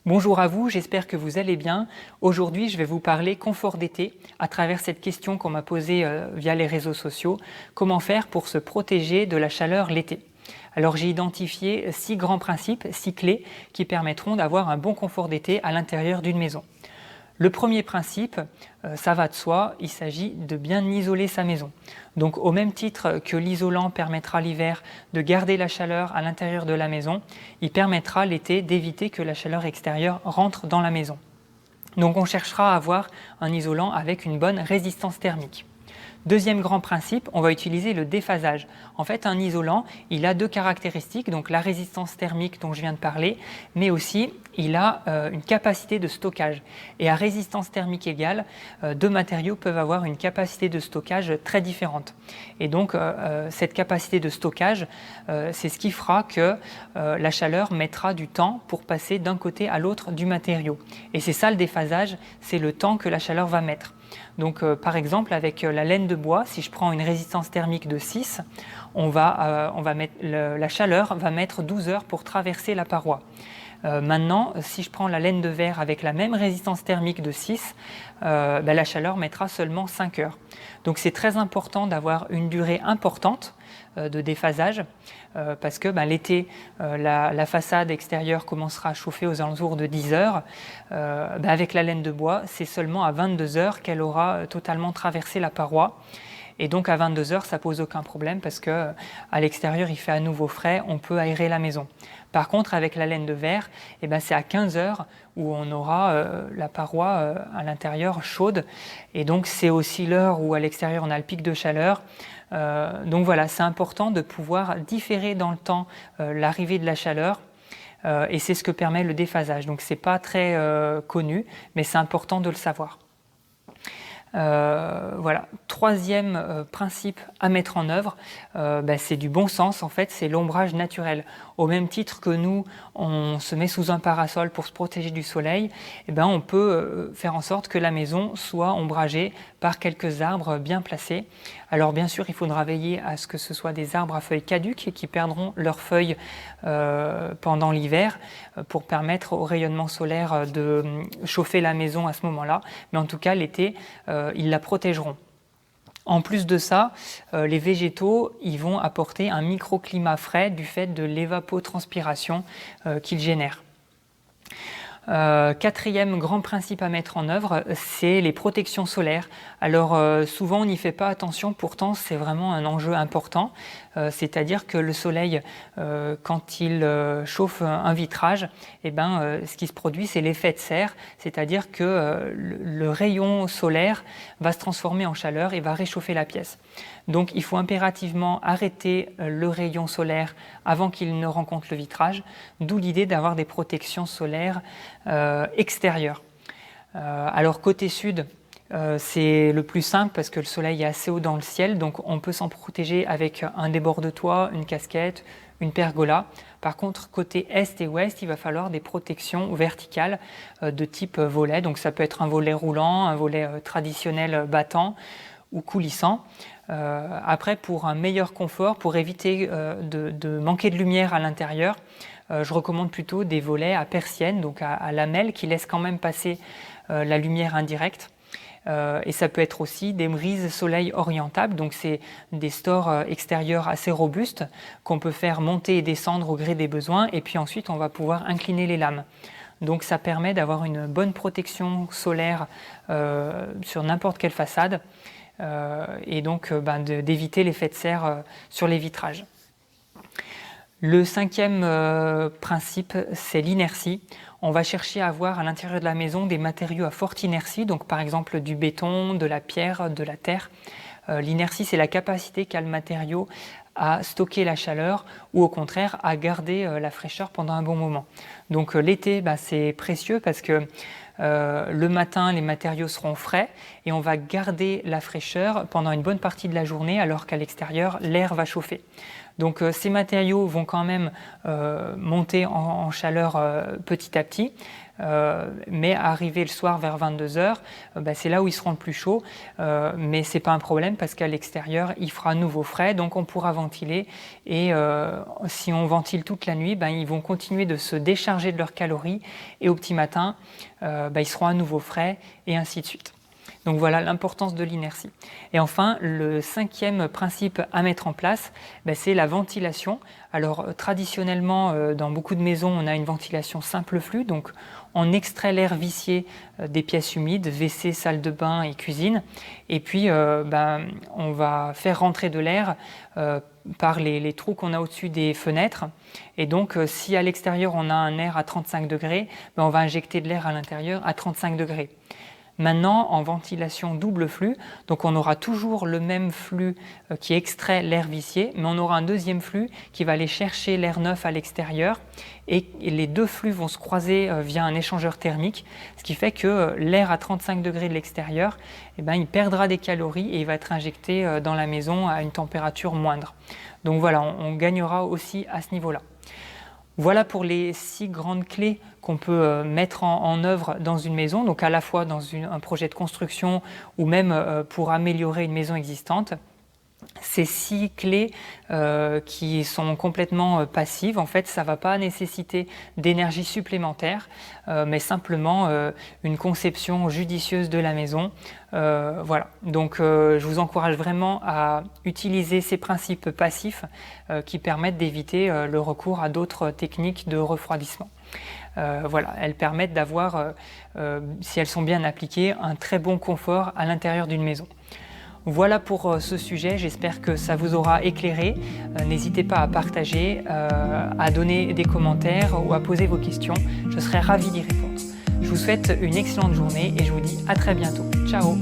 Bonjour à vous, j'espère que vous allez bien. Aujourd'hui, je vais vous parler confort d'été à travers cette question qu'on m'a posée via les réseaux sociaux. Comment faire pour se protéger de la chaleur l'été? Alors j'ai identifié 6 grands principes, 6 clés qui permettront d'avoir un bon confort d'été à l'intérieur d'une maison. Le premier principe, ça va de soi, il s'agit de bien isoler sa maison. Donc au même titre que l'isolant permettra l'hiver de garder la chaleur à l'intérieur de la maison, il permettra l'été d'éviter que la chaleur extérieure rentre dans la maison. Donc on cherchera à avoir un isolant avec une bonne résistance thermique. Deuxième grand principe, on va utiliser le déphasage. En fait, un isolant, il a deux caractéristiques, donc la résistance thermique dont je viens de parler, mais aussi il a une capacité de stockage. Et à résistance thermique égale, deux matériaux peuvent avoir une capacité de stockage très différente. Et donc, cette capacité de stockage, c'est ce qui fera que la chaleur mettra du temps pour passer d'un côté à l'autre du matériau. Et c'est ça le déphasage, c'est le temps que la chaleur va mettre. Donc par exemple avec la laine de bois, si je prends une résistance thermique de 6, la chaleur va mettre 12 heures pour traverser la paroi. Maintenant, si je prends la laine de verre avec la même résistance thermique de 6, la chaleur mettra seulement 5 heures. Donc c'est très important d'avoir une durée importante de déphasage parce que l'été, la façade extérieure commencera à chauffer aux alentours de 10 heures. Avec la laine de bois, c'est seulement à 22 heures qu'elle aura totalement traversé la paroi. Et donc à 22 heures, ça pose aucun problème parce que à l'extérieur, il fait à nouveau frais, on peut aérer la maison. Par contre, avec la laine de verre, c'est à 15 heures où on aura la paroi à l'intérieur chaude. Et donc c'est aussi l'heure où à l'extérieur, on a le pic de chaleur. Donc voilà, c'est important de pouvoir différer dans le temps l'arrivée de la chaleur. Et c'est ce que permet le déphasage. Donc c'est pas très connu, mais c'est important de le savoir. Voilà. Troisième principe à mettre en œuvre, c'est du bon sens en fait, c'est l'ombrage naturel. Au même titre que nous, on se met sous un parasol pour se protéger du soleil, on peut faire en sorte que la maison soit ombragée par quelques arbres bien placés. Alors bien sûr, il faudra veiller à ce que ce soit des arbres à feuilles caduques qui perdront leurs feuilles pendant l'hiver pour permettre au rayonnement solaire de chauffer la maison à ce moment-là. Mais en tout cas, l'été, ils la protégeront. En plus de ça, les végétaux ils vont apporter un microclimat frais du fait de l'évapotranspiration qu'ils génèrent. Quatrième grand principe à mettre en œuvre, c'est les protections solaires. Alors souvent on n'y fait pas attention, pourtant c'est vraiment un enjeu important. C'est-à-dire que le soleil, quand il chauffe un vitrage, ce qui se produit c'est l'effet de serre, c'est-à-dire que le rayon solaire va se transformer en chaleur et va réchauffer la pièce. Donc il faut impérativement arrêter le rayon solaire avant qu'il ne rencontre le vitrage, d'où l'idée d'avoir des protections solaires extérieures. Alors côté sud, c'est le plus simple parce que le soleil est assez haut dans le ciel, donc on peut s'en protéger avec un débord de toit, une casquette, une pergola. Par contre, côté est et ouest, il va falloir des protections verticales de type volet. Donc ça peut être un volet roulant, un volet traditionnel battant ou coulissant. Après, pour un meilleur confort, pour éviter de manquer de lumière à l'intérieur, je recommande plutôt des volets à persiennes, donc à lamelles, qui laissent quand même passer la lumière indirecte. Et ça peut être aussi des brises soleil orientables, donc c'est des stores extérieurs assez robustes qu'on peut faire monter et descendre au gré des besoins, et puis ensuite on va pouvoir incliner les lames. Donc ça permet d'avoir une bonne protection solaire sur n'importe quelle façade, et donc d'éviter l'effet de serre sur les vitrages. Le cinquième principe, c'est l'inertie. On va chercher à avoir à l'intérieur de la maison des matériaux à forte inertie, donc par exemple du béton, de la pierre, de la terre. L'inertie, c'est la capacité qu'a le matériau à stocker la chaleur ou au contraire à garder la fraîcheur pendant un bon moment. Donc l'été, c'est précieux parce que le matin, les matériaux seront frais et on va garder la fraîcheur pendant une bonne partie de la journée alors qu'à l'extérieur, l'air va chauffer. Donc ces matériaux vont quand même monter en chaleur petit à petit. Mais arrivé le soir vers 22h, c'est là où ils seront le plus chauds, mais c'est pas un problème parce qu'à l'extérieur il fera à nouveau frais, donc on pourra ventiler et si on ventile toute la nuit, ils vont continuer de se décharger de leurs calories et au petit matin ils seront à nouveau frais et ainsi de suite. Donc voilà l'importance de l'inertie. Et enfin, le 5e principe à mettre en place, c'est la ventilation. Alors traditionnellement, dans beaucoup de maisons, on a une ventilation simple flux, donc on extrait l'air vicié des pièces humides, WC, salle de bain et cuisine, et puis on va faire rentrer de l'air par les trous qu'on a au-dessus des fenêtres. Et donc si à l'extérieur on a un air à 35 degrés, on va injecter de l'air à l'intérieur à 35 degrés. Maintenant, en ventilation double flux, donc on aura toujours le même flux qui extrait l'air vicié, mais on aura un deuxième flux qui va aller chercher l'air neuf à l'extérieur et les deux flux vont se croiser via un échangeur thermique, ce qui fait que l'air à 35 degrés de l'extérieur, il perdra des calories et il va être injecté dans la maison à une température moindre. Donc voilà, on gagnera aussi à ce niveau-là. Voilà pour les 6 grandes clés qu'on peut mettre en œuvre dans une maison, donc à la fois dans un projet de construction ou même pour améliorer une maison existante. Ces 6 clés qui sont complètement passives, en fait, ça ne va pas nécessiter d'énergie supplémentaire, mais simplement une conception judicieuse de la maison. Voilà. Donc, je vous encourage vraiment à utiliser ces principes passifs qui permettent d'éviter le recours à d'autres techniques de refroidissement. Voilà, elles permettent d'avoir, si elles sont bien appliquées, un très bon confort à l'intérieur d'une maison. Voilà pour ce sujet, j'espère que ça vous aura éclairé. N'hésitez pas à partager, à donner des commentaires ou à poser vos questions. Je serai ravie d'y répondre. Je vous souhaite une excellente journée et je vous dis à très bientôt. Ciao!